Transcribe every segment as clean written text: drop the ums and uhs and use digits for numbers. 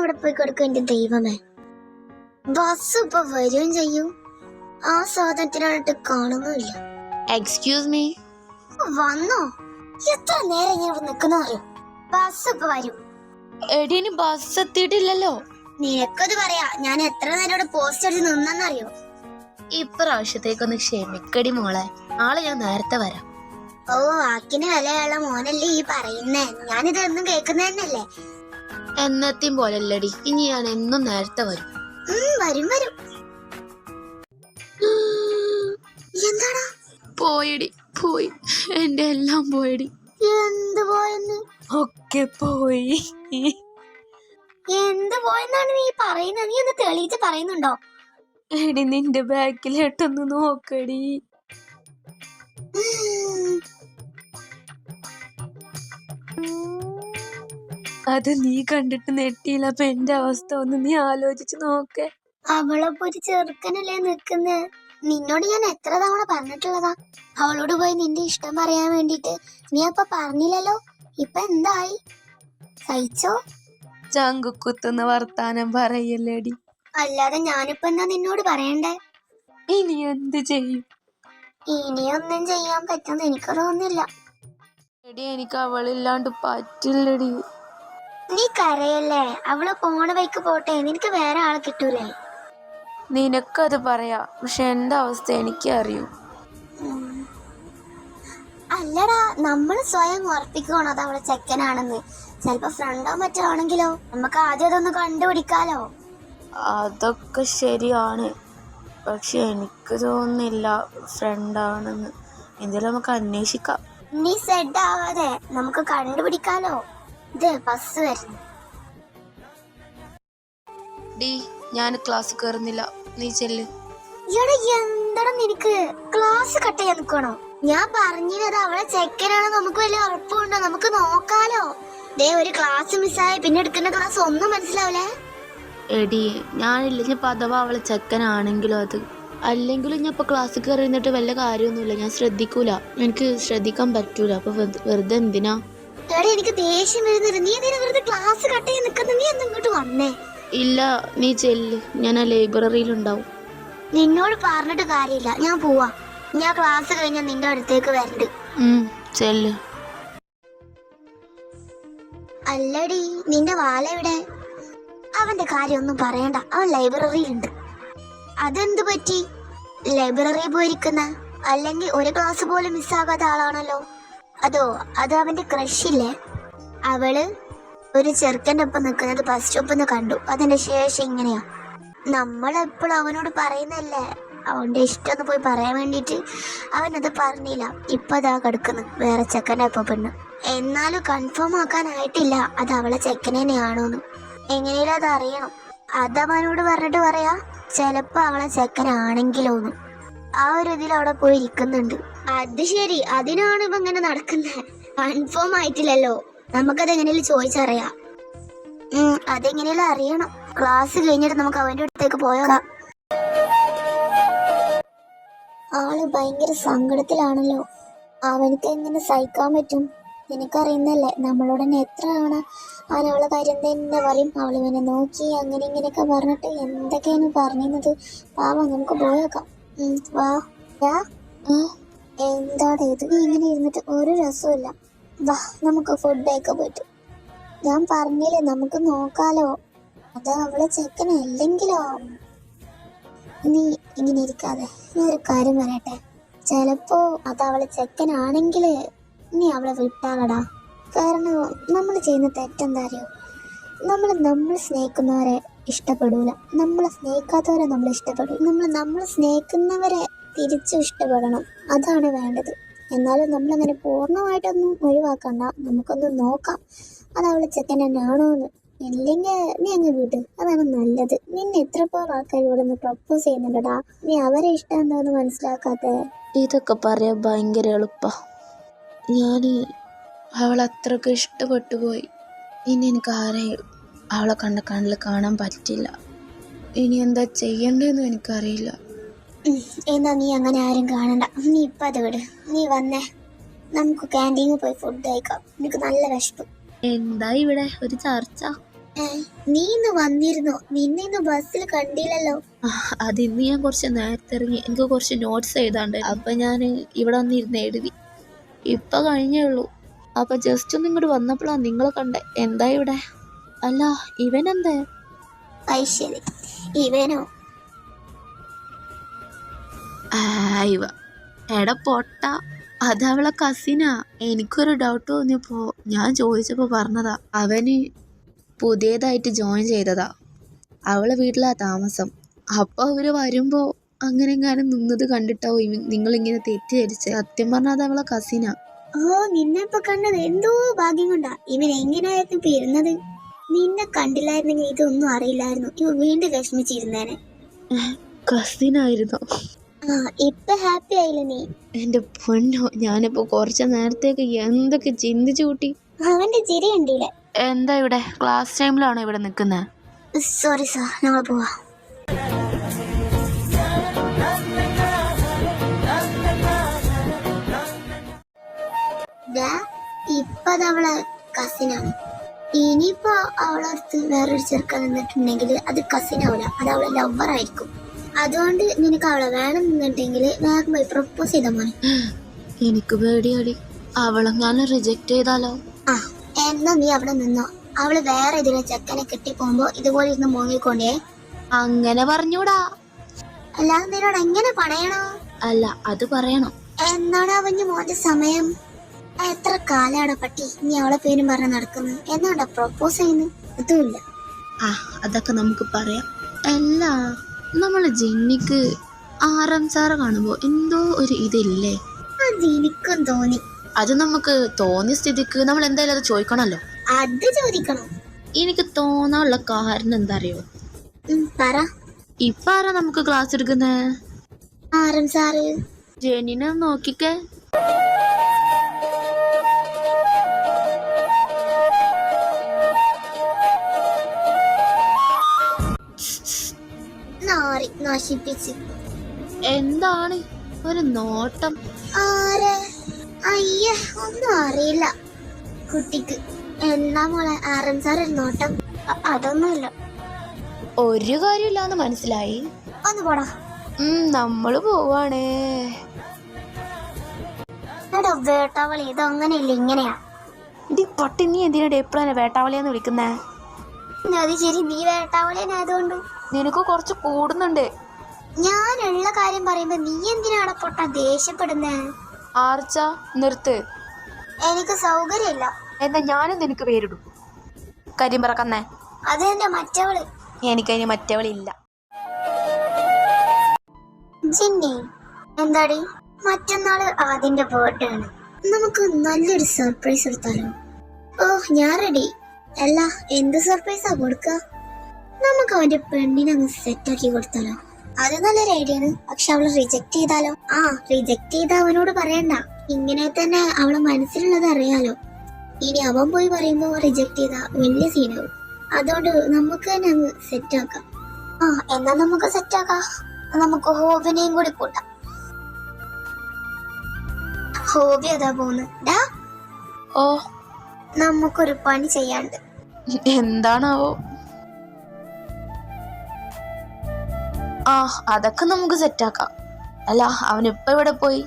അവിടെ പോയി കൊടുക്കും. എന്റെ ദൈവമേ, ബസ് ഇപ്പൊ വരികയും ചെയ്യും. ആ സാധനത്തിനായിട്ട് കാണുന്നുമില്ല. Excuse me. വന്നോ? എത്ര നേരം ഞാൻ ഇവിടെ നിക്കുന്ന അറിയോ? ബസ് ഇപ്പൊ വരും. എടി ഇനി ബസ് എത്തിയിട്ടില്ലല്ലോ. നിനക്കത് പറയാ, ഞാൻ എത്ര നേരം ഇവിടെ പോസ്റ്റ് അടിച്ച് നിന്നറിയോ? ഇപ്രാവശ്യത്തേക്കൊന്ന് ക്ഷമിക്കടി മോളെ, നാളെ ഞാൻ നേരത്തെ വരാം. ഓ, വാക്കിന് വിലയുള്ള മോനല്ലേ ഈ പറയുന്നേ. ഞാനിതൊന്നും കേൾക്കുന്ന തന്നെയല്ലേ. എന്നത്തെയും പോലല്ലടി, ഇനി ഞാൻ എന്നും നേരത്തെ വരും. വരും വരും. എന്താടാ? പോയടി, പോയി. എന്റെ എല്ലാം പോയടി. എന്ത് പോയെന്ന്? ഒക്കെ പോയി. എന്ത് പോയെന്നാണ് നീ പറയുന്നത്? നീ ഒന്ന് തെളിയിച്ച് പറയുന്നുണ്ടോ? എടി നിന്റെ ബാക്കിലോട്ടൊന്ന് നോക്കടി. അത് നീ കണ്ടിട്ട് നെട്ടിയില്ല. അപ്പൊ എന്റെ അവസ്ഥ ഒന്ന് നീ ആലോചിച്ച് നോക്കേ. അവളൊപ്പൊ ഒരു ചെറുക്കനല്ലേ നിക്കുന്നേ. നിന്നോട് ഞാൻ എത്ര തവണ പറഞ്ഞിട്ടുള്ളതാ അവളോട് പോയി നിന്റെ ഇഷ്ടം പറയാൻ വേണ്ടിട്ട്. നീ അപ്പൊ പറഞ്ഞില്ലല്ലോ. ഇപ്പൊ എന്തായി? സഹിച്ചോ? ചങ്കുക്കുത്തുന്ന വർത്താനം പറയല്ലേടി. അല്ലാതെ ഞാനിപ്പോ എന്താ നിന്നോട് പറയണ്ടേ? ഇനി എന്ത് ചെയ്യും? ഇനിയൊന്നും ചെയ്യാൻ പറ്റുമെന്ന് എനിക്ക് തോന്നുന്നില്ല. എടി എനിക്ക് അവളില്ലാണ്ട് പറ്റില്ലടി. നീ കരയല്ലേ? അവള് പോണ വഴിക്ക് പോട്ടെ, നിനക്ക് വേറെ ആളെ കിട്ടൂലേ? നിനക്കത് പറയാ, പക്ഷെ എന്റെ അവസ്ഥ എനിക്ക് അറിയൂ. അല്ലടാ, നമ്മള് സ്വയം ഉറപ്പിക്കണം അത് അവളെ ചെക്കനാണെന്ന്. ചിലപ്പോ ഫ്രണ്ടോ മറ്റോ ആണെങ്കിലോ? നമുക്ക് ആദ്യം അതൊന്ന് കണ്ടുപിടിക്കാലോ. അതൊക്കെ ശരിയാണ്, പക്ഷെ എനിക്ക് തോന്നുന്നില്ല ഫ്രണ്ടാണെന്ന്. എന്തായാലും നമുക്ക് അന്വേഷിക്കാം. നീ സെഡ് ആവാതെ നമുക്ക് കണ്ടുപിടിക്കാലോ. ഇത് ബസ് വരുന്നു. ഡി, ഞാൻ ക്ലാസ് കയറുന്നില്ല, നീ ചെല്ല്. ഇവിടെ എന്താടാ നിനക്ക്? ക്ലാസ് കട്ട് ചെയ്യാൻ നിക്കണോ? ഞാൻ പറഞ്ഞത് അവളെ ചെക്കനാണ്. നമുക്ക് വലിയ ഉറപ്പുണ്ടോ? നമുക്ക് നോക്കാലോ. ദേ, ഒരു ക്ലാസ് മിസ്സായ പിന്നെ എടുക്കുന്ന ക്ലാസ് ഒന്നും മനസ്സിലാവില്ലേ? എടി ഞാനില്ലെങ്കിൽ ഇപ്പൊ അഥവാ അവളെ ചെക്കനാണെങ്കിലോ അത്. അല്ലെങ്കിലും ഞാൻ ഇപ്പൊ ക്ലാസ്സിൽ കയറി നിന്നിട്ട് വല്ല കാര്യമൊന്നുമില്ല. ഞാൻ ശ്രദ്ധിക്കൂല, എനിക്ക് ശ്രദ്ധിക്കാൻ പറ്റൂല. അപ്പൊ വെറുതെ എന്തിനാ? എടാ, എനിക്ക് ദേഷ്യം വരുന്നത്. നീ എന്തിനാ വെറുതെ ക്ലാസ് കട്ട് ചെയ്യാൻ നിൽക്കുന്നത്? നീ ഒന്ന് ഇങ്ങോട്ട് വന്നേ. ഇല്ല, നീ ചെല്ല്, ഞാൻ ആ ലൈബ്രറിയിലുണ്ടാവും. നിന്നോട് പറഞ്ഞിട്ട് കാര്യമില്ല, ഞാൻ പോവാ. ഞാൻ ക്ലാസ് കഴിഞ്ഞാൽ നിന്റെ അടുത്തേക്ക് വരണ്ട്. ചെല്ല്. അല്ലടി, നിന്റെ വാല എവിടെ? അവന്റെ കാര്യമൊന്നും പറയണ്ട, അവൻ ലൈബ്രറിയിലുണ്ട്. അതെന്ത് പറ്റി? ലൈബ്രറിയിൽ പോയിരിക്കുന്ന അല്ലെങ്കിൽ ഒരു ക്ലാസ് പോലും മിസ്സാകാത്ത ആളാണല്ലോ. അത് അവന്റെ ക്രഷില്ലേ? അവള് ഒരു ചെറുക്കൻ്റെ ഒപ്പം നിൽക്കുന്നത് ബസ് സ്റ്റോപ്പിൽ നിന്ന് കണ്ടു. അതിന്റെ ശേഷം ഇങ്ങനെയാ. നമ്മളെപ്പോഴും അവനോട് പറയുന്നല്ലേ അവന്റെ ഇഷ്ടം പോയി പറയാൻ വേണ്ടിട്ട്. അവനത് പറഞ്ഞില്ല. ഇപ്പൊ അതാ കിടക്കുന്നു വേറെ ചെക്കൻ്റെ ഒപ്പം പെണ്ണ്. എന്നാലും കൺഫേം ആക്കാനായിട്ടില്ല അത് അവളെ ചെക്കനെ തന്നെയാണോന്ന്. എങ്ങനെയാലും അത് അറിയണം. അതവനോട് പറഞ്ഞിട്ട് പറയാ ചിലപ്പോ അവളെ ചെക്കനാണെങ്കിലോന്ന്. ആ ഒരു ഇതിൽ അവിടെ പോയി ഇരിക്കുന്നുണ്ട്. അത് ശരി, അതിനാണ് ഇപ്പൊ ഇങ്ങനെ നടക്കുന്നത്. കൺഫേം ആയിട്ടില്ലല്ലോ, നമുക്കത് എങ്ങനെയാലും ചോദിച്ചറിയാം. അതെങ്ങനെയാലും അറിയണം. ക്ലാസ് കഴിഞ്ഞിട്ട് നമുക്ക് അവന്റെ അടുത്തേക്ക് പോയോക്കാം. ആള് ഭയങ്കര സങ്കടത്തിലാണല്ലോ. അവനക്ക് എങ്ങനെ സഹിക്കാൻ പറ്റും? നിനക്കറിയുന്നല്ലേ, നമ്മളോട് തന്നെ എത്ര തവണ അവൻ അവളെ കാര്യം തന്നെ പറയും. അവളിവനെ നോക്കി അങ്ങനെ ഇങ്ങനെയൊക്കെ പറഞ്ഞിട്ട് എന്തൊക്കെയാണ് പറഞ്ഞിരുന്നത്. പാവം, നമുക്ക് പോയേക്കാം. വാ. എന്താണ് ഇത്? ഇങ്ങനെ ഇരുന്നിട്ട് ഒരു രസമില്ല. വാ, നമുക്ക് ഫുഡ് കഴിക്കാൻ പറ്റും. ഞാൻ പറഞ്ഞില്ലേ നമുക്ക് നോക്കാലോ. അത് അവളെ ചെക്കനല്ലെങ്കിലോ? നീ ഇങ്ങനെ ഇരിക്കാതെ ഞാൻ ഒരു കാര്യം പറയട്ടെ. ചിലപ്പോ അത് അവളെ ചെക്കനാണെങ്കില് നീ അവളെ വിട്ടാളടാ. കാരണം നമ്മൾ ചെയ്യുന്ന തെറ്റെന്താ അറിയോ? നമ്മൾ സ്നേഹിക്കുന്നവരെ ഇഷ്ടപ്പെടൂല. നമ്മളെ സ്നേഹിക്കാത്തവരെ നമ്മൾ ഇഷ്ടപ്പെടും. നമ്മൾ സ്നേഹിക്കുന്നവരെ തിരിച്ചും ഇഷ്ടപ്പെടണം. അതാണ് വേണ്ടത്. എന്നാലും നമ്മളങ്ങനെ പൂർണ്ണമായിട്ടൊന്നും ഒഴിവാക്കണ്ട. നമുക്കൊന്ന് നോക്കാം അത് അവളെ ചെക്കൻ തന്നെയാണോന്ന്. ഇല്ലെങ്കിൽ നീ അങ്ങ് വിട്, അതാണ് നല്ലത്. നിന്നെ എത്ര പോലും ആൾക്കാർ ഇവിടെ നിന്ന് പ്രപ്പോസ് ചെയ്യുന്നുണ്ടടാ. നീ അവരെ ഇഷ്ടം എന്താന്ന് മനസ്സിലാക്കാത്തെ? ഇതൊക്കെ പറയാൻ ഭയങ്കര എളുപ്പാ. ഞാൻ അവളത്രക്ക് ഇഷ്ടപ്പെട്ടു പോയി. ഇനി എനിക്ക് ആരെയും അവളെ കണ്ണിൽ കാണാൻ പറ്റില്ല. ഇനി എന്താ ചെയ്യണ്ടെന്ന് എനിക്കറിയില്ല. എന്താ നീ അങ്ങനെ ആരും കാണണ്ട. നീ ഇപ്പം അത് വിട്. നീ വന്നേ, നമുക്ക് ക്യാൻറ്റീനിൽ പോയി ഫുഡ് കഴിക്കാം. എനിക്ക് നല്ല വിശപ്പ്. എന്താ ഇവിടെ ഒരു ചർച്ച? നീ ഇന്ന് വന്നിരുന്നോ? നിന്നെ ഇന്ന് ബസ്സിൽ കണ്ടില്ലല്ലോ. അത് ഇന്ന് ഞാൻ കുറച്ച് നേരത്തെ ഇറങ്ങി. എനിക്ക് കുറച്ച് നോട്ട്സ് എഴുതാണ്ട്. അപ്പൊ ഞാൻ ഇവിടെ വന്നിരുന്ന് എഴുതി. ഇപ്പൊ കഴിഞ്ഞേ ഉള്ളൂ. അപ്പൊ ജസ്റ്റ് ഒന്ന് ഇങ്ങോട്ട് വന്നപ്പോഴാണ് നിങ്ങളെ കണ്ടേ. എന്താ ഇവിടെ? അല്ല, ഇവനെന്തേ? ശരി, ഇവനോ? ഇവ എടാ പൊട്ട, അതവളെ കസിനാ. എനിക്കൊരു ഡൗട്ട് തോന്നിയപ്പോ ഞാൻ ചോദിച്ചപ്പോ പറഞ്ഞതാ. അവന് പുതിയതായിട്ട് ജോയിൻ ചെയ്തതാ. അവളെ വീട്ടിലാ താമസം. അപ്പൊ അവര് വരുമ്പോ അങ്ങനെ എങ്ങാനും നിന്നത് കണ്ടിട്ടാവും നിങ്ങളിങ്ങനെ തെറ്റിദ്ധരിച്ച്. സത്യം പറഞ്ഞാൽ അത് അവളെ കസിനാ. നിന്നെ ഇപ്പൊ കണ്ടത് എന്തോ ഭാഗ്യം കൊണ്ടാ. ഇവൻ എങ്ങനെയായിരുന്നു ഇപ്പൊ ഇരുന്നത്? നിന്നെ കണ്ടില്ലായിരുന്നെങ്കിൽ ഇതൊന്നും അറിയില്ലായിരുന്നു. ഇവ വീണ്ടും വിഷമിച്ചിരുന്നേനെ. കസിനായിരുന്നോ? ഇപ്പൊ ഹാപ്പി ആയില്ലേ നീ? എന്റെ പൊന്നോ, ഞാനിപ്പോ കുറച്ച് നേരത്തേക്ക് എന്തൊക്കെ ചിന്തിച്ചു കൂട്ടി. അവന്റെ ചിരി കണ്ടില്ലേ? എന്താ ഇവിടെ ക്ലാസ് ടൈമിലാണോ ഇവിടെ നിക്കുന്നത്? സോറി സാർ, ഞങ്ങൾ പോവാ. ഇപ്പൊ അതവളെ കസിനാണ്. ഇനിയിപ്പോ അവളടുത്ത് വേറൊരു ചെറുക്കൻ നിന്നിട്ടുണ്ടെങ്കിൽ അത് കസിൻ ആവില്ല, അത് അവളെ ലവർ ആയിരിക്കും. അതുകൊണ്ട് നിനക്ക് അവളെ വേണമെന്നുണ്ടെങ്കിൽ വേഗം പോയി പ്രപ്പോസ് ചെയ്ത മോനെ. എനിക്ക് പേടിയാടി, അവളെങ്ങാനും റിജക്ട് ചെയ്താലോ? എന്നാ നീ അവിടെ നിന്നോ. അവള് വേറെ ഇതിലെ ചെക്കനെ കെട്ടി പോകുമ്പോ ഇതുപോലെ ഇരുന്ന് മോങ്ങിക്കൊണ്ടേ. അങ്ങനെ പറഞ്ഞൂടാ. അല്ലാതെ നിന്നോട് എങ്ങനെ പറയണോ? അല്ല, അത് പറയണം. എന്നാണ് അവന് മോന്റെ സമയം? എത്ര കാലാണ് പട്ടി നീ അവളെ പേരും പറഞ്ഞ് നടക്കുന്നത്? എന്നാണ്ടാ പ്രപ്പോസ് ചെയ്യുന്നത്? അതുമില്ല. അതൊക്കെ നമുക്ക് പറയാം. അല്ല, നമ്മളെ ജിന്നിക്ക് RM സാറ് കാണുമ്പോ എന്തോ ഒരു ഇതില്ലേ? അത് എനിക്കും തോന്നി. അത് നമുക്ക് തോന്നിയ സ്ഥിതിക്ക് നമ്മൾ എന്തായാലും അത് ചോദിക്കണല്ലോ. അത് ചോദിക്കണം. എനിക്ക് തോന്നാനുള്ള കാരണം എന്താ അറിയോ? പറ. ഇപ്പൊ ആരാ നമുക്ക് ക്ലാസ് എടുക്കുന്നേ? RM sir. ജെന്നിനെ നോക്കിക്കേ. നശിപ്പിച്ച്. എന്താണ് ഒരു നോട്ടം? അയ്യ, ഒന്നും അറിയില്ല കുട്ടിക്ക്. എന്നാ മോളെ RM സാർ ഒരു നോട്ടം? അതൊന്നുമില്ല. ഒരു കാര്യമില്ലാന്ന് മനസ്സിലായി. ഒന്ന് പോടാ. നമ്മള് പോവാണേ. എടോ വേട്ടാവളി, ഇതങ്ങനെയില്ല, ഇങ്ങനെയാ. ഇടി പട്ടി, നീ എന്തിനാ എപ്പോഴാണ് വേട്ടാവളിയാന്ന് വിളിക്കുന്നേ? അത് ശരി, നീ വേട്ടാവളിയായതുകൊണ്ട് നിനക്ക് കുറച്ച് കൂടുന്നുണ്ട്. ഞാനുള്ള കാര്യം പറയുമ്പോ നീ എന്തിനാണ് പൊട്ട ദേഷ്യപ്പെടുന്നേ? ആർച്ച, നിർത്ത്. എനിക്ക് സൗകര്യമില്ല. എന്നാ ഞാനും നിനക്ക് പേരിടും. കാര്യം പറക്കുന്നേ. അതെന്റെ മറ്റവള്. എനിക്കതിന് മറ്റവളില്ല. ജിന്നി, എന്താടി? മറ്റന്നാള് ആദിന്റെ ബർത്ത്ഡേ ആണ്. നമുക്ക് നല്ലൊരു സർപ്രൈസ് എടുത്താലോ? ഞാൻ റെഡി. അല്ല, എന്ത് സർപ്രൈസാ കൊടുക്ക? നമുക്ക് അവന്റെ പെണ്ണിനെ അങ്ങ് സെറ്റാക്കി കൊടുത്താലോ? അത് നല്ലൊരു ഐഡിയ ആണ്. പക്ഷെ അവള് റിജക്ട് ചെയ്താലോ? റിജക്ട് ചെയ്ത അവനോട് പറയണ്ട. ഇങ്ങനെ തന്നെ അവളെ മനസ്സിലുള്ളത് അറിയാലോ. ഇനി അവൻ പോയി പറയുമ്പോ റിജക്ട് ചെയ്ത വലിയ സീനാവും. അതുകൊണ്ട് നമുക്ക് തന്നെ അങ്ങ് സെറ്റാക്കാം. എന്നാ നമുക്ക് സെറ്റാക്കാം. നമുക്ക് ഹോബിനെയും കൂടി കൂട്ടാം. ഹോബി അതാ പോന്ന്. നമുക്കൊരു പണി ചെയ്യാണ്ട്. എന്താണാവോ? അതൊക്കെ നമുക്ക് സെറ്റാക്കാം. അല്ല, അവൻ ഇപ്പൊ ഇവിടെ പോയി?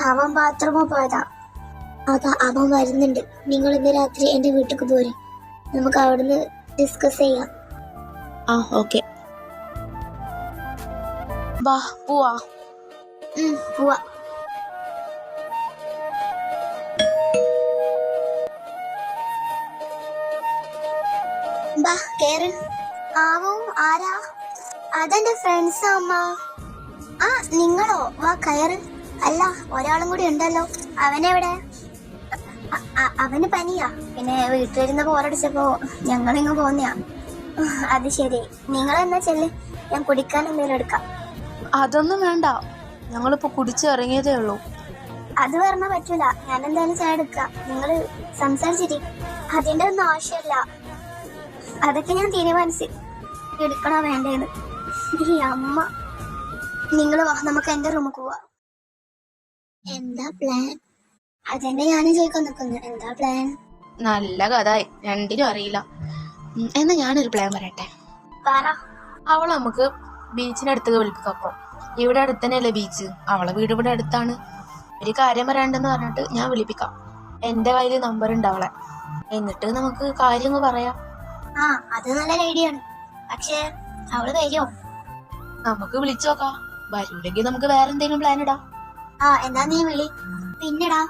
അവൻ ബാത്റൂമിൽ പോയതാ. അതാ അവൻ വരുന്നുണ്ട്. നിങ്ങൾ ഇന്ന് രാത്രി എന്റെ വീട്ടിലേക്ക് പോരെ. നമുക്ക് അവിടുന്ന് ഡിസ്കസ് ചെയ്യാം. ഓക്കെ, വാ പോവാ. പോവാ. കേറ്. ആരാ? അതെന്റെ ഫ്രണ്ട്സാ അമ്മ. നിങ്ങളോ? വാ കയറ്. അല്ല, ഒരാളും കൂടി ഉണ്ടല്ലോ. അവനെവിടെ? അവന് പനിയാ. പിന്നെ വീട്ടിലിരുന്ന് ബോറടിച്ചപ്പോ ഞങ്ങളിങ്ങ് പോന്നെയാ. അത് ശരി, നിങ്ങളെന്നാ ചെല്ല്, ഞാൻ കുടിക്കാൻ എന്തെങ്കിലും എടുക്കാം. അതൊന്നും വേണ്ട, ഞങ്ങളിപ്പോ കുടിച്ച് ഇറങ്ങിയതേ ഉള്ളൂ. അത് പറഞ്ഞാ പറ്റൂല. ഞാൻ എന്തായാലും ചായ എടുക്കാം. നിങ്ങള് സംസാരിച്ചിരി. അതിന്റെ ഒന്നും ആവശ്യമില്ല. അതൊക്കെ ഞാൻ തീരുമാനിച്ചു. എടുക്കണോ വേണ്ടേന്ന്. ഈ അമ്മ. നിങ്ങള് വാ, നമുക്ക് എന്റെ റൂമിൽ പോവാ. എന്താ പ്ലാൻ? അതെന്നെ ഞാനും ചോദിക്കാൻ നിൽക്കുന്നു. എന്താ പ്ലാൻ? നല്ല കഥ, രണ്ടിനും അറിയില്ല. എന്നാ ഞാനൊരു പ്ലാൻ പറയട്ടെ. പറ. അവളെ നമുക്ക് ബീച്ചിനടുത്തേക്ക് വിളിക്കാം. അപ്പം ഇവിടെ അടുത്ത് തന്നെയല്ലേ ബീച്ച്, അവളെ വീട് ഇവിടെ അടുത്താണ്. ഒരു കാര്യം പറയാണ്ടെന്ന് പറഞ്ഞിട്ട് ഞാൻ വിളിപ്പിക്കാം. എൻ്റെ കയ്യിൽ നമ്പർ ഉണ്ട് അവളെ. എന്നിട്ട് നമുക്ക് കാര്യങ്ങൾ പറയാം. ആ, അത് നല്ലൊരു ഐഡിയ ആണ്. പക്ഷേ അവള് വരുമോ? നമുക്ക് വിളിച്ചു നോക്കാം. വരൂല്ലെങ്കിൽ നമുക്ക് വേറെ എന്തെങ്കിലും പ്ലാൻ ഇടാം. ആ, എന്നാ നീ വിളി. പിന്നെടാ,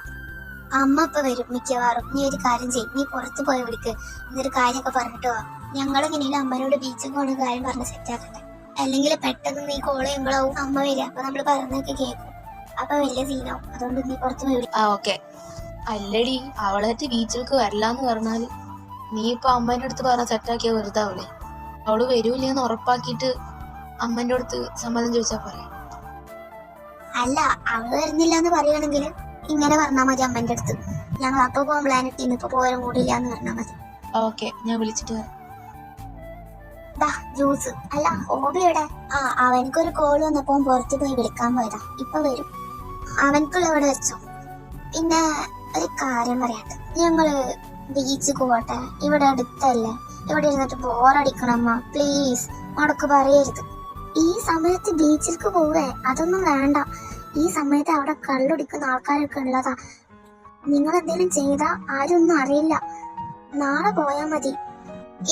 അമ്മ ഇപ്പൊ വരും മിക്കവാറും. നീ ഒരു കാര്യം ചെയ്യും, നീ പുറത്ത് പോയി വിളിക്ക്. എന്നൊരു കാര്യമൊക്കെ പറഞ്ഞിട്ട് വാ. ഞങ്ങളിങ്ങനെയും അമ്മനോട് ബീച്ചിൽ പോകുന്ന കാര്യം പറഞ്ഞ് സെറ്റാക്കട്ടെ. അല്ലെങ്കിൽ പെട്ടെന്ന് നീ കോൾ ചെയ്യുമ്പോഴാവും അമ്മ വരിക. അപ്പൊ നമ്മള് പറയുന്നതൊക്കെ കേൾക്കും. അപ്പൊ വലിയ സീനാവും. അതുകൊണ്ട് നീ പുറത്ത് പോയി വിളി. ആ, ഓക്കെ. അല്ലടി, അവളായിട്ട് ബീച്ചിലേക്ക് വരില്ലാന്ന് പറഞ്ഞാല് നീ ഇപ്പൊ അമ്മേന്റെ അടുത്ത് പറഞ്ഞ സെറ്റാക്കിയ വെറുതെ ആവൂലേ? അവള് വരൂലെന്ന് ഉറപ്പാക്കിയിട്ട് അമ്മേന്റെ അടുത്ത് സമ്മതം ചോദിച്ചാ പറയാം. അല്ല, അവള് വരുന്നില്ല എന്ന് പറയുകയാണെങ്കിൽ ഇങ്ങനെ പറഞ്ഞാൽ മതി അമ്മേന്റെ അടുത്ത്. ഞങ്ങൾ അപ്പൊ പോകാൻ പ്ലാൻ ഇട്ട് ഇന്നിപ്പോ പോയാലും കൂടില്ല എന്ന് പറഞ്ഞാൽ മതി. ഓക്കെ, ഞാൻ വിളിച്ചിട്ട് വരാം. ജ്യൂസ് അല്ല, ഓബി എവിടെ? ആ, അവനക്കൊരു കോള് വന്നപ്പോ പുറത്ത് പോയി വിളിക്കാൻ പോയതാ. ഇപ്പൊ വരും. അവനക്കുള്ള ഇവിടെ വെച്ചോ. പിന്നെ ഒരു കാര്യം പറയാട്ടെ, ഞങ്ങള് ബീച്ചിൽ പോകട്ടെ. ഇവിടെ അടുത്തല്ലേ, ഇവിടെ ഇരുന്നിട്ട് ബോറടിക്കണമ്മ. പ്ലീസ്, മുടക്ക് പറയരുത്. ഈ സമയത്ത് ബീച്ചിലേക്ക് പോവേ അതൊന്നും വേണ്ട. ഈ സമയത്ത് അവിടെ കള്ളുടിക്കുന്ന ആൾക്കാരൊക്കെ ഉള്ളതാ. നിങ്ങൾ എന്തെങ്കിലും ചെയ്താ ആരും ഒന്നും അറിയില്ല. നാളെ പോയാ മതി.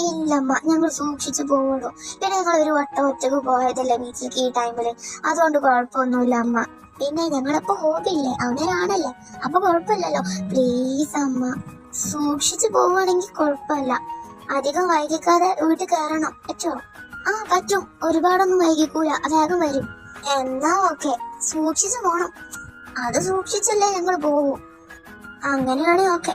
ഇല്ലമ്മ, ഞങ്ങൾ സൂക്ഷിച്ചു പോവുള്ളൂ. പിന്നെ ഞങ്ങൾ ഒരു വട്ടം ഒറ്റക്ക് പോയതല്ലേ ബീച്ചിലേക്ക് ഈ ടൈമില്. അതുകൊണ്ട് കുഴപ്പമൊന്നുമില്ല അമ്മ. പിന്നെ ഞങ്ങളിപ്പോ ഹോബിയില്ലേ, അവനൊരാണല്ലേ, അപ്പൊ കുഴപ്പമില്ലല്ലോ. പ്ലീസ് അമ്മ, സൂക്ഷിച്ചു പോവുകയാണെങ്കിൽ കുഴപ്പമില്ല. അധികം വൈകിക്കാതെ വീട്ടിൽ കയറണം. പറ്റോ? ആ, പറ്റും. ഒരുപാടൊന്നും വൈകിക്കൂല, വേഗം വരും. എന്നാ ഓക്കെ, സൂക്ഷിച്ചു പോണം. അത് സൂക്ഷിച്ചല്ലേ ഞങ്ങൾ പോവൂ. അങ്ങനെയാണെ ഓക്കെ.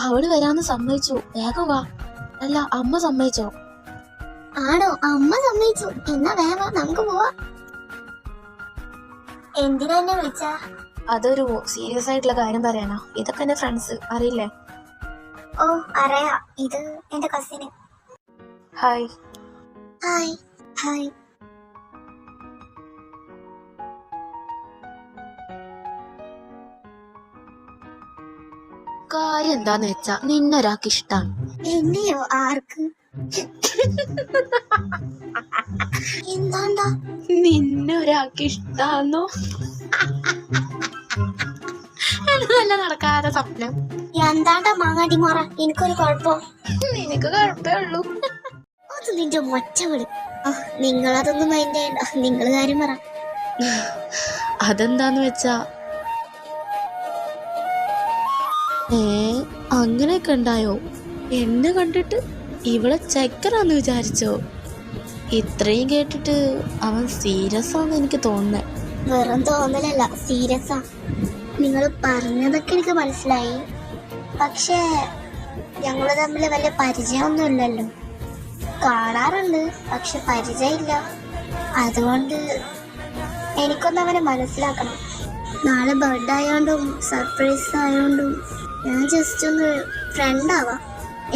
അവള് വരാന്ന് സമ്മതിച്ചു, വേഗം വാ. അല്ല, അമ്മ സമ്മതിച്ചോ? ആണോ? അമ്മ സമ്മതിച്ചു. എന്നാ വേഗം നമുക്ക് പോവാ. എന്തിനാ എന്നെ വിളിച്ച? അതൊരു സീരിയസ് ആയിട്ടുള്ള കാര്യം പറയാനാ. ഇതൊക്കെ എന്റെ ഫ്രണ്ട്സ് അറിയില്ലേ? ഓ, അറിയാ. ഇത് എന്റെ കസിന്. ഹായ്. ഹായ്. ഹായ്. കാര്യം എന്താന്ന് വെച്ചാ നിന്നൊരാൾക്ക് ഇഷ്ടാണ്. എന്നെയോ? ആർക്ക്? എന്താണ്ടാ? നിന്നൊരാൾക്ക് ഇഷ്ടാന്നോ? നല്ല നടക്കാതെ സ്വപ്നം. എന്താണ്ടാ മാങ്ങാടി മോറ? എനിക്കൊരു കുഴപ്പം. നിനക്ക് കുഴപ്പമേ ഉള്ളൂ. അത് നിന്റെ മൊച്ചവിളി. നിങ്ങളതൊന്നും മൈൻഡ് ചെയ്യണ്ട. നിങ്ങൾ കാര്യം പറ. അതെന്താന്ന് വെച്ചാ അങ്ങനെയൊക്കെ ഉണ്ടായോ? എന്നെ കണ്ടിട്ട് ഇവളെ ചെക്കനാന്ന് വിചാരിച്ചോ? ഇത്രയും കേട്ടിട്ട് അവൻ സീരിയസ് ആണെന്ന് എനിക്ക് തോന്നുന്നേ. വെറും തോന്നലല്ല, സീരിയസാ. നിങ്ങൾ പറഞ്ഞതൊക്കെ എനിക്ക് മനസ്സിലായി. പക്ഷേ ഞങ്ങള് തമ്മിൽ വലിയ പരിചയമൊന്നും ഇല്ലല്ലോ. കാണാറുണ്ട്, പക്ഷെ പരിചയമില്ല. അതുകൊണ്ട് എനിക്കൊന്ന് അവനെ മനസ്സിലാക്കണം. നാളെ ബർത്ത്ഡേ ആയോണ്ടും സർപ്രൈസ് ആയോണ്ടും ഞാൻ ജസ്റ്റ് ഒന്ന് ഫ്രണ്ട് ആവാം.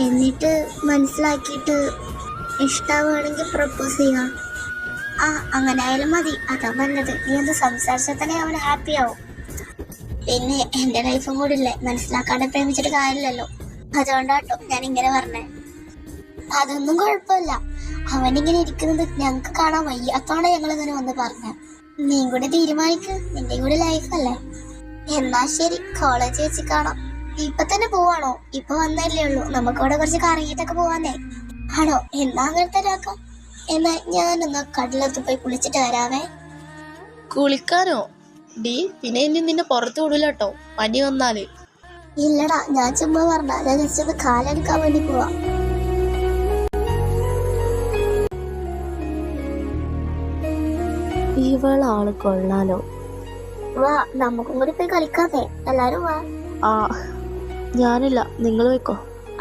എന്നിട്ട് മനസ്സിലാക്കിയിട്ട് ഇഷ്ടാവുകയാണെങ്കിൽ പ്രപ്പോസ് ചെയ്യാം. ആ, അങ്ങനെ ആയാലും മതി. അതാ നല്ലത്. നീ ഒന്ന് സംസാരിച്ചാൽ തന്നെ അവൻ ഹാപ്പി ആവും. പിന്നെ എന്റെ ലൈഫും കൂടി ഇല്ലേ, മനസ്സിലാക്കാതെ പ്രേമിച്ചിട്ട് കാര്യമില്ലല്ലോ. അതുകൊണ്ടാട്ടോ ഞാൻ ഇങ്ങനെ പറഞ്ഞേ. അതൊന്നും കുഴപ്പമില്ല. അവനിങ്ങനെ ഇരിക്കുന്നത് ഞങ്ങക്ക് കാണാൻ വയ്യാത്തോടെ ഞങ്ങളിങ്ങനെ വന്ന് പറഞ്ഞ. നീ കൂടെ തീരുമാനിക്ക്, നിന്റെ കൂടെ ലൈഫല്ലേ. എന്നാ ശരി, കോളേജ് വെച്ച് കാണാം. ഇപ്പൊ തന്നെ പോവാണോ? ഇപ്പൊ വന്നല്ലേ ഉള്ളൂ. നമുക്കവിടെ കുറച്ച് കറങ്ങിയിട്ടൊക്കെ പോവാന്നേ. ആണോ? എന്നാ അങ്ങനത്തെ ഒരാക്കാം. എന്നാ ഞാനൊന്ന് കടലത്ത് പോയി കുളിച്ചിട്ട് വരാവേ. കുളിക്കാനോ? ഡി, പിന്നെ ഇനി നിന്നെ പുറത്തു വിടൂല കേട്ടോ, പനി വന്നാല്. ഇല്ലടാ, ഞാൻ ചുമ്മാ പറഞ്ഞ. ഞാൻ ജസ്റ്റ് ഒന്ന് കാലെടുക്കാൻ വേണ്ടി പോവാ. ഇവളാള് കൊള്ളാലോ. വാ, നമുക്കും കൂടി പോയി കളിക്കാതെ. എല്ലാരും വാ. ആ, ഞാനില്ല, നിങ്ങൾ വെക്കോ.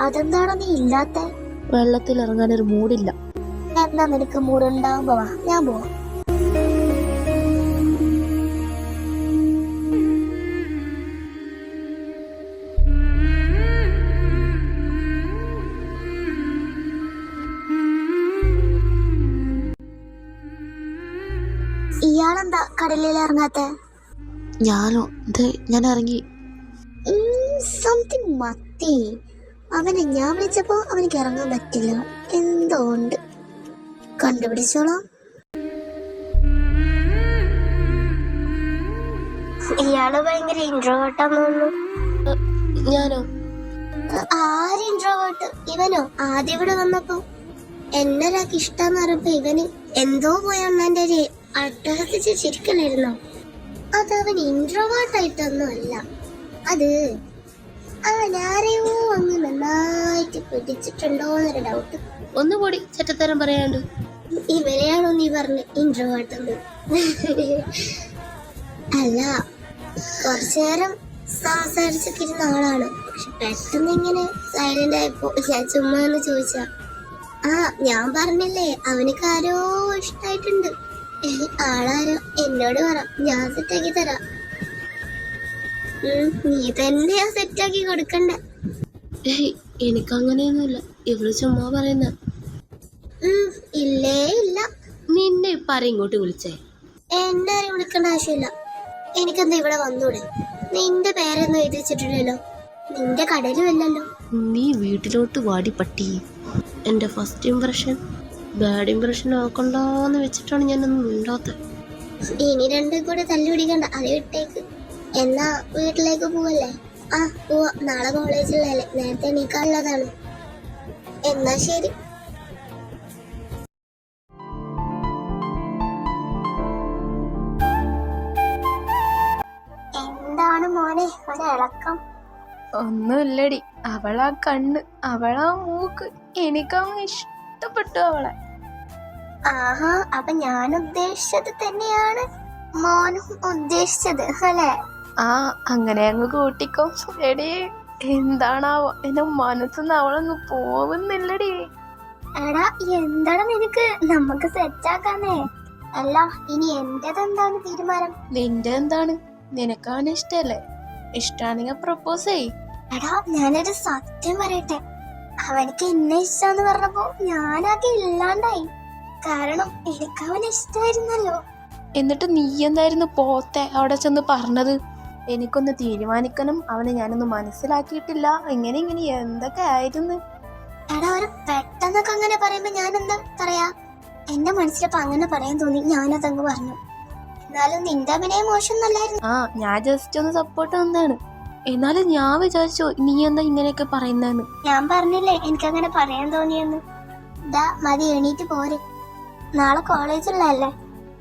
അതെന്താണോ നീ ഇല്ലാത്ത? വെള്ളത്തിൽ ഇറങ്ങാനൊരു മൂടില്ല. എന്നാ നിനക്ക് മൂടുണ്ടാവുമ്പോ വാ, ഞാൻ പോവാം. ഇയാളെന്താ കടലിൽ ഇറങ്ങാത്ത? ഞാനോ? ഞാൻ ഇറങ്ങി. സംതിങ് മത്തി. അവനെ ഞാൻ വിളിച്ചപ്പോ അവനിക്ക് ഇറങ്ങാൻ പറ്റില്ല. എന്തോ ഉണ്ട്, കണ്ടുപിടിച്ചോളാം. ഇയാള് ഭയങ്കര ഇൻട്രോവേർട്ടാന്ന് തോന്നുന്നു. ഞാനോ? ആര് ഇൻട്രോവേർട്ട്? ഇവനോ? ആദ്യം ഇവിടെ വന്നപ്പോ എന്നെ ഒരാൾക്ക് ഇഷ്ടാന്ന് പറഞ്ഞപ്പോ ഇവന് എന്തോ പോയ അണ്ണന്റെ ഒരു അട്ടഹസിച്ച് ചിരിക്കലായിരുന്നോ? അത് അവൻ ഇൻട്രോവേർട്ടായിട്ടൊന്നും അല്ല. അത് അവൻ ആരെയോ അങ്ങ് നന്നായിട്ട് പിടിച്ചിട്ടുണ്ടോന്നൊരു ഡൗട്ട്. ഒന്നുകൂടി ചെറ്റത്തരം പറയാണ്ട്. ഇവരെയാണോ നീ പറഞ്ഞ ഇൻട്രോവേർട്ടെന്ന്? അല്ല, കുറച്ചു നേരം സംസാരിച്ചിരുന്ന ആളാണ്. പക്ഷെ പെട്ടെന്ന് ഇങ്ങനെ സൈലന്റ് ആയപ്പോ ഞാൻ ചുമ്മാ എന്ന് ചോദിച്ചാ. ഞാൻ പറഞ്ഞില്ലേ അവനക്ക് ആരോ ഇഷ്ടായിട്ടുണ്ട്. ആളാരോ എന്നോട് പറ, ഞാൻ സെറ്റാക്കി തരാം. നീ തന്നെയാ സെറ്റാക്കി കൊടുക്കണ്ടേ? എനിക്കങ്ങനെയൊന്നുമില്ല, ഇവള് ചുമ്മാ പറയുന്ന. ഇല്ലേ ഇല്ല. നിന്നെ ഇപ്പൊ ആരെ ഇങ്ങോട്ട് വിളിച്ചേ? എന്നെ ആരും വിളിക്കേണ്ട ആവശ്യമില്ല. എനിക്കെന്താ ഇവിടെ വന്നൂടെ? നിന്റെ പേരൊന്നും എഴുതി വെച്ചിട്ടില്ലല്ലോ, നിന്റെ കടയിലും അല്ലല്ലോ. നീ വീട്ടിലോട്ട് വാടി പട്ടി. എൻ്റെ ഫസ്റ്റ് ഇംപ്രഷൻ ബാഡ് ഇംപ്രഷൻ ആക്കണ്ടെന്ന് വെച്ചിട്ടാണ് ഞാനൊന്നും മിണ്ടാത്തത്. ഇനി രണ്ടും കൂടെ തല്ലി പിടിക്കണ്ട, അത് വിട്ടേക്ക്. എന്നാ വീട്ടിലേക്ക് പോവല്ലേ? പോവാ. നാളെ കോളേജിലല്ലേ, നേരത്തെ എണീക്കാനുള്ളതാണ്. എന്നാ ശരി. എന്താണ് മോനെ ഒരിളക്കം? ഒന്നുമില്ലടി, അവളാ കണ്ണ്, അവളാ മൂക്ക്, എനിക്കങ്ങ് ഇഷ്ടപ്പെട്ടു അവളെ. ആഹാ, അപ്പൊ ഞാൻ ഉദ്ദേശിച്ചത് തന്നെയാണ് മോനും ഉദ്ദേശിച്ചത് അല്ലേ? അങ്ങനെ അങ്ങ് കൂട്ടിക്കോ. എടി എന്താണാവോ എന്റെ മനസ്സിന്ന് അവളങ്ങ് പോകുന്നില്ലടി. എടാ എന്താണ് നിനക്ക്? നമുക്ക് സെറ്റാക്കാന്നേ. അല്ല, ഇനി എന്റേതെന്താണ് തീരുമാനം? നിന്റെ എന്താണ്? നിനക്കാണ് ഇഷ്ടല്ലേ? ഇഷ്ടാണെങ്കിൽ പ്രപ്പോസ് ചെയ്. എടാ ഞാനൊരു സത്യം പറയട്ടെ, അവനക്ക് എന്നെ ഇഷ്ടാന്ന് പറഞ്ഞപ്പോ ഞാനാകെ ഇല്ലാണ്ടായി. കാരണം എനിക്ക് അവനെ ഇഷ്ടായിരുന്നല്ലോ. എന്നിട്ട് നീ എന്തായിരുന്നു പോത്തെ അവിടെ ചെന്ന് പറഞ്ഞത്? എനിക്കൊന്ന് തീരുമാനിക്കണം, അവനെ ഞാനൊന്ന് മനസ്സിലാക്കിയിട്ടില്ല, ഇങ്ങനെ എന്തൊക്കെ ആയിരുന്നു. എടാ ഒരു പെട്ടെന്നൊക്കെ അങ്ങനെ പറയുമ്പോ ഞാൻ എന്താ പറയാ? എന്റെ മനസ്സിലപ്പോ അങ്ങനെ പറയാൻ തോന്നി, ഞാനതങ്ങ് പറഞ്ഞു. എന്നാലും നിന്റെ അഭിനയം മോശമൊന്നല്ലായിരുന്നു. ഞാൻ ജസ്റ്റ് ഒന്ന് സപ്പോർട്ട് വന്നതാണ്. എന്നാലും ഞാൻ വിചാരിച്ചോ നീ എന്താ ഇങ്ങനെയൊക്കെ പറയുന്നതെന്ന്. ഞാൻ പറഞ്ഞില്ലേ എനിക്കങ്ങനെ പറയാൻ തോന്നിയെന്ന്. മതി, എണീറ്റ് പോര്. നാളെ കോളേജിലല്ലേ,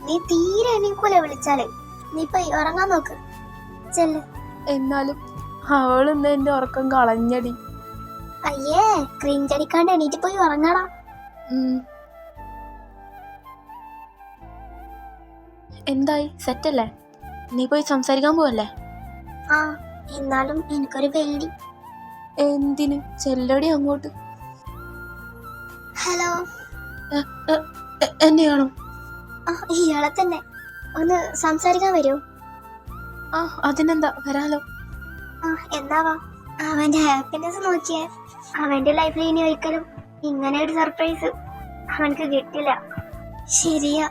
നീ തീരെ എണീക്കൂല വിളിച്ചാല്. നീ പോയി ഉറങ്ങാൻ നോക്ക്, ചെല്ല്. എന്നാലും അവളിന്ന് എന്റെ ഉറക്കം കളഞ്ഞടി. അയ്യേ, ക്രിഞ്ചടിക്കാണ്ട് എണീറ്റ് പോയി ഉറങ്ങാടാ. എന്തായി, സെറ്റല്ലേ? നീ പോയി സംസാരിക്കാൻ പോവല്ലേ? എന്നാലും എനിക്കൊരു പേടി. എന്തിന്? ചെല്ലടി അങ്ങോട്ട്. ഹലോ. എന്നെയാണോ? ഇയാളെ തന്നെ. ഒന്ന് സംസാരിക്കാൻ വരുമോ? അതിനെന്താ, വരാലോ. എന്താവാ? അവന്റെ ഹാപ്പിനെസ് നോക്കിയേ. അവന്റെ ലൈഫിൽ ഇനി ഒരിക്കലും ഇങ്ങനെ ഒരു സർപ്രൈസ് അവനക്ക് കിട്ടില്ല. ശരിയാ.